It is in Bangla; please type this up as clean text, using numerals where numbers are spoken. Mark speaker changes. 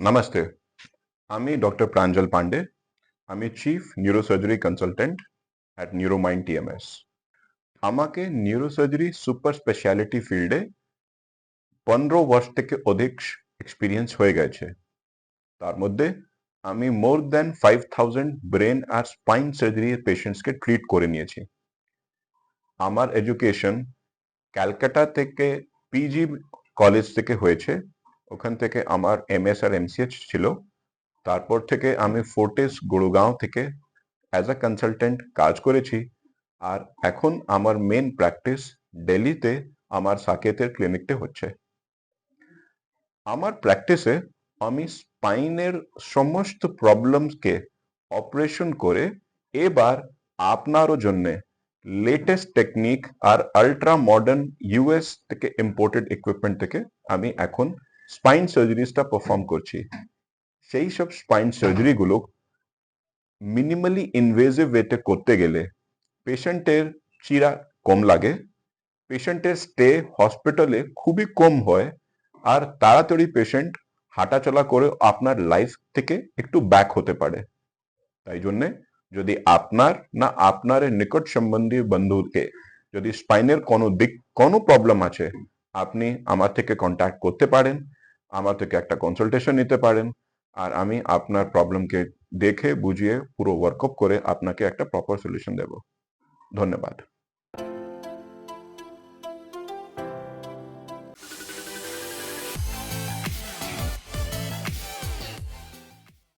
Speaker 1: নমস্তে, আমি ডক্টর প্রাঞ্জল পান্ডে। আমি chief neurosurgery consultant at Neuromind TMS. আমাকে নিউরোসার্জারি সুপার স্পেশালিটি ফিল্ডে 15 वर्ष থেকে অধিক এক্সপিরিয়েন্স হয়ে গেছে। তার মধ্যে আমি মোর দ্যান 5000 ব্রেন আর স্পাইন সার্জারি পেশেন্টসকে ট্রিট করে নিয়েছি। আমার এডুকেশন ক্যালকাটা থেকে পিজি কলেজ থেকে হয়েছে। ওখান থেকে আমার এমএস আর এমসিএচ ছিল। তারপর থেকে আমি ফোর্টিস গুড়গাঁও থেকে অ্যাজ আ কনসালটেন্ট কাজ করেছি। আর এখন আমার মেন প্র্যাকটিস দিল্লিতে আমার সাকেতের ক্লিনিকতে হচ্ছে। আমার প্র্যাকটিসে আমি স্পাইনের সমস্ত প্রবলেমসকে অপারেশন করে এবার আপনারও জন্য লেটেস্ট টেকনিক আর আল্ট্রা মডার্ন ইউএস থেকে ইম্পোর্টেড ইকুইপমেন্ট থেকে আমি এখন স্পাইন সার্জারিসটা পারফর্ম করছি। সেই সব স্পাইন সার্জারি গুলো মিনিমালি ইনভেসিভ ওয়েতে করতে গেলে পেশেন্টের চিরা কম লাগে, পেশেন্টের স্টে হসপিটালে খুবই কম হয়, আর তাড়াতাড়ি পেশেন্ট হাঁটাচলা করে আপনার লাইফ থেকে একটু ব্যাক হতে পারে। তাই জন্যে যদি আপনার না আপনার নিকট সম্বন্ধী বন্ধুকে যদি স্পাইনের কোনো প্রবলেম আছে, আপনি আমার থেকে কন্ট্যাক্ট করতে পারেন, আমার থেকে একটা কনসালটেশন নিতে পারেন, আর আমি আপনার প্রবলেমকে দেখে বুঝিয়ে পুরো ওয়ার্কআপ করে আপনাকে একটা প্রপার সলিউশন দেব। ধন্যবাদ।